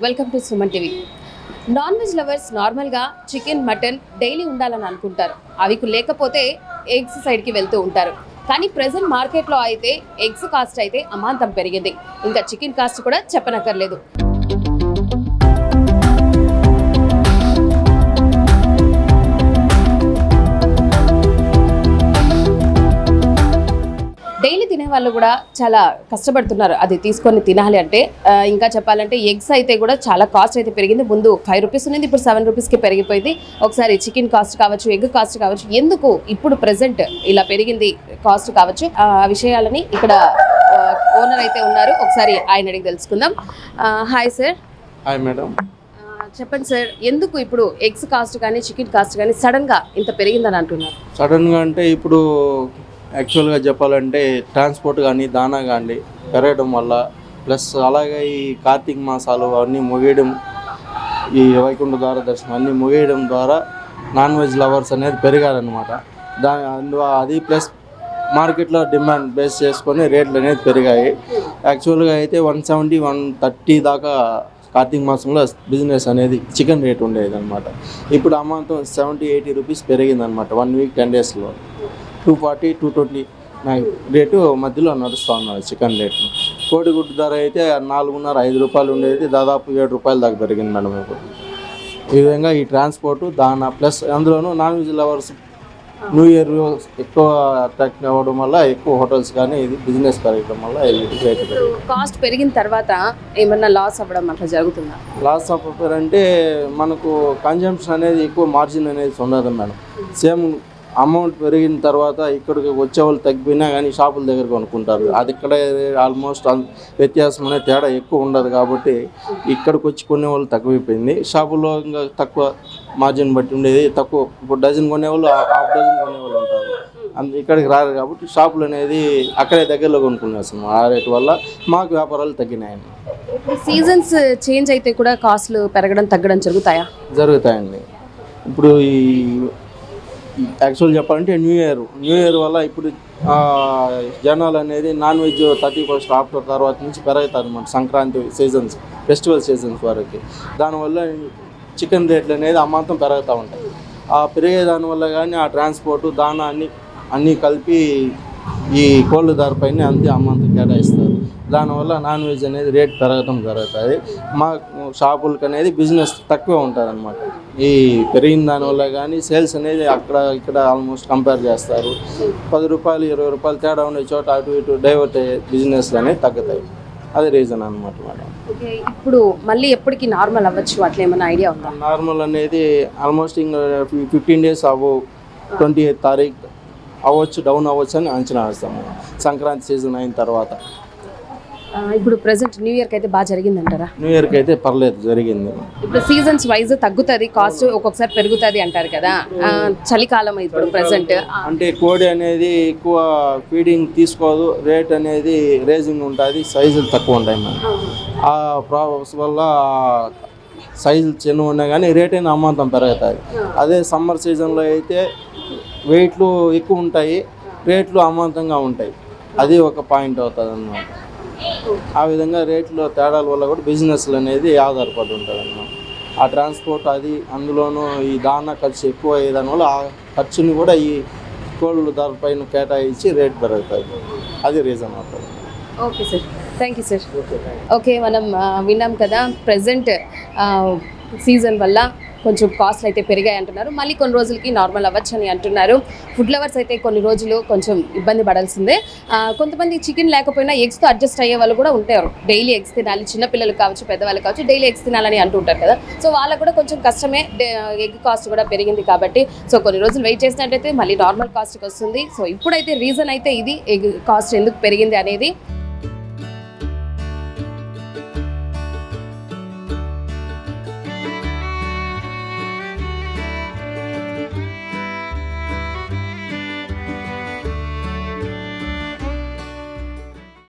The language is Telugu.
Welcome to Suman TV. Non veg lovers నార్మల్గా చికెన్ మటన్ డైలీ ఉండాలని అనుకుంటారు. అవి లేకపోతే ఎగ్స్ సైడ్కి వెళ్తూ ఉంటారు. కానీ ప్రెసెంట్ మార్కెట్లో అయితే ఎగ్స్ కాస్ట్ అయితే అమాంతం పెరిగింది. ఇంకా చికెన్ కాస్ట్ కూడా చెప్పనక్కర్లేదు. డైలీ తినే వాళ్ళు కూడా చాలా కష్టపడుతున్నారు అది తీసుకొని తినాలి అంటే. ఇంకా చెప్పాలంటే ఎగ్స్ అయితే కూడా చాలా కాస్ట్ అయితే పెరిగింది. ముందు 5 రూపీస్ ఉన్నది, ఇప్పుడు 7 రూపీస్కి పెరిగిపోయింది. ఒకసారి చికెన్ కాస్ట్ కావచ్చు, ఎగ్ కాస్ట్ కావచ్చు, ఎందుకు ఇప్పుడు ప్రెసెంట్ ఇలా పెరిగింది కాస్ట్ కావచ్చు, ఆ విషయాలని ఇక్కడ ఓనర్ అయితే ఉన్నారు. ఒకసారి ఆయన అడిగి తెలుసుకుందాం. Hi sir. Hi madam. చెప్పండి సార్, ఎందుకు ఇప్పుడు ఎగ్స్ కాస్ట్ కానీ చికెన్ కాస్ట్ కానీ సడన్గా ఇంత పెరిగిందని అంటున్నారు? సడన్గా అంటే ఇప్పుడు యాక్చువల్గా చెప్పాలంటే ట్రాన్స్పోర్ట్ కానీ దానా కానీ పెరగడం వల్ల, ప్లస్ అలాగే ఈ కార్తీక మాసాలు అవన్నీ ముగియడం, ఈ వైకుంఠ ద్వార దర్శనం అన్నీ ముగియడం ద్వారా నాన్ వెజ్ లవర్స్ అనేది పెరిగారనమాట. అది ప్లస్ మార్కెట్లో డిమాండ్ బేస్ చేసుకొని రేట్లు అనేది పెరిగాయి. యాక్చువల్గా అయితే 170, 130 దాకా కార్తీక మాసంలో బిజినెస్ అనేది చికెన్ రేట్ ఉండేది అనమాట. ఇప్పుడు అమాంతం 70-80 రూపీస్ పెరిగిందనమాట 1 వీక్ 10 డేస్లో. 240, 220 రేటు మధ్యలో నడుస్తూ ఉన్నారు చికెన్ రేటు. కోడిగుడ్డు ధర అయితే 4.5 రూపాయలు ఉండేది, దాదాపు 7 రూపాయల దాకా పెరిగింది మేడం ఇప్పుడు. ఈ విధంగా ఈ ట్రాన్స్పోర్టు దానా ప్లస్ అందులోనూ non veg lovers new year ఎక్కువ అట్రాక్ట్ అవ్వడం వల్ల ఎక్కువ హోటల్స్ కానీ ఇది బిజినెస్ పెరగడం వల్ల రేట్ కాస్ట్ పెరిగిన తర్వాత ఏమన్నా లాస్ అవ్వడం అట్లా జరుగుతుందా? లాస్ ఆఫ్ అంటే మనకు కన్జంప్షన్ అనేది ఎక్కువ మార్జిన్ అనేది ఉండదు మేడం. సేమ్ అమౌంట్ పెరిగిన తర్వాత ఇక్కడికి వచ్చే వాళ్ళు తగ్గిపోయినా కానీ షాపుల దగ్గర కొనుక్కుంటారు. అది ఇక్కడ ఆల్మోస్ట్ వ్యత్యాసం అనేది తేడా ఎక్కువ ఉండదు కాబట్టి ఇక్కడికి వచ్చి కొనే వాళ్ళు తక్కువైపోయింది. షాపుల్లో ఇంకా తక్కువ మార్జిన్ బట్టి ఉండేది తక్కువ. ఇప్పుడు డజన్ కొనేవాళ్ళు హాఫ్ డజన్ కొనేవాళ్ళు ఉంటారు, ఇక్కడికి రారు కాబట్టి షాపులు అనేది అక్కడే దగ్గరలో కొనుక్కునేస్తాం. ఆ రేటు వల్ల మాకు వ్యాపారాలు తగ్గినాయండి. సీజన్స్ చేంజ్ అయితే కూడా కాస్ట్లు పెరగడం తగ్గడం జరుగుతాయండి. ఇప్పుడు ఈ యాక్చువల్ చెప్పాలంటే న్యూ ఇయర్ వల్ల ఇప్పుడు జనాలు అనేది నాన్ వెజ్ 31st ఆఫ్టర్ తర్వాత నుంచి పెరుగుతారు అన్నమాట. సంక్రాంతి సీజన్స్, ఫెస్టివల్ సీజన్స్ వరకు దానివల్ల చికెన్ రేట్లు అనేది అమాంతం పెరుగుతూ ఉంటాయి. ఆ పెరిగే దానివల్ల కానీ ఆ ట్రాన్స్పోర్టు దానా అన్నీ కలిపి ఈ కోళ్ళ ధర పైన అంతే అమాంతం కేటాయిస్తారు. దానివల్ల నాన్ వెజ్ అనేది రేట్ పెరగడం జరుగుతుంది. మా షాపులకి అనేది బిజినెస్ తక్కువ ఉంటుంది అనమాట. ఈ పెరిగిన దానివల్ల కానీ సేల్స్ అనేది అక్కడ ఇక్కడ ఆల్మోస్ట్ కంపేర్ చేస్తారు. 10 రూపాయలు 20 రూపాయలు తేడా ఉండే చోట అటు ఇటు డైవర్ట్ అయ్యే బిజినెస్ అనేది తగ్గుతాయి. అదే రీజన్ అనమాట మేడం. ఇప్పుడు మళ్ళీ ఎప్పటికీ నార్మల్ అవ్వచ్చు అట్లా ఏమైనా ఐడియా ఉందా? నార్మల్ అనేది ఆల్మోస్ట్ ఇంకా 15 డేస్ 28th తారీఖు అవ్వచ్చు, డౌన్ అవ్వచ్చు అని అంచనా వేస్తాము సంక్రాంతి సీజన్ అయిన తర్వాత. ఇప్పుడు ప్రెసెంట్ న్యూ ఇయర్కి అయితే బాగా జరిగిందంటారా? న్యూ ఇయర్కి అయితే పర్లేదు, జరిగింది. ఇప్పుడు సీజన్స్ వైజ్ తగ్గుతుంది కాస్ట్, ఒక్కొక్కసారి పెరుగుతుంది అంటారు కదా. చలికాలం ఇప్పుడు ప్రెసెంట్ అంటే కోడి అనేది ఎక్కువ ఫీడింగ్ తీసుకోదు, రేట్ అనేది రేజింగ్ ఉంటుంది, సైజులు తక్కువ ఉంటాయి మనం. ఆ ప్రాబ్లమ్స్ వల్ల సైజులు చిన్న ఉన్నాయి కానీ రేట్ అయినా అమాంతం పెరుగుతుంది. అదే సమ్మర్ సీజన్లో అయితే వెయిట్లు ఎక్కువ ఉంటాయి, రేట్లు అమాంతంగా ఉంటాయి. అది ఒక పాయింట్ అవుతుంది అన్నమాట. ఆ విధంగా రేట్లో తేడాల వల్ల కూడా బిజినెస్లు అనేది ఆధారపడి ఉంటుంది అన్నమాట. ఆ ట్రాన్స్పోర్ట్ అది అందులోనూ ఈ దానా ఖర్చు ఎక్కువ అయ్యేదాని వల్ల ఆ ఖర్చుని కూడా ఈ కోళ్ళ ధర పైన కేటాయించి రేట్ పెరుగుతుంది. అది రీజన్ అవుతుంది. Okay sir, thank you sir. Okay, మనం విన్నాం కదా ప్రెసెంట్ సీజన్ వల్ల కొంచెం కాస్ట్లు అయితే పెరిగాయి అంటున్నారు. మళ్ళీ కొన్ని రోజులకి నార్మల్ అవ్వచ్చు అని అంటున్నారు. ఫుడ్ లవర్స్ అయితే కొన్ని రోజులు కొంచెం ఇబ్బంది పడాల్సిందే. కొంతమంది చికెన్ లేకపోయినా ఎగ్స్తో అడ్జస్ట్ అయ్యే వాళ్ళు కూడా ఉంటారు. డైలీ ఎగ్స్ తినాలి, చిన్నపిల్లలు కావచ్చు పెద్దవాళ్ళు కావచ్చు డైలీ ఎగ్స్ తినాలని అంటుంటారు కదా. సో వాళ్ళకు కూడా కొంచెం కష్టమే, ఎగ్ కాస్ట్ కూడా పెరిగింది కాబట్టి. సో కొన్ని రోజులు వెయిట్ చేసినట్టయితే మళ్ళీ నార్మల్ కాస్ట్కి వస్తుంది. సో ఇప్పుడైతే రీజన్ అయితే ఇది ఎగ్ కాస్ట్ ఎందుకు పెరిగింది అనేది.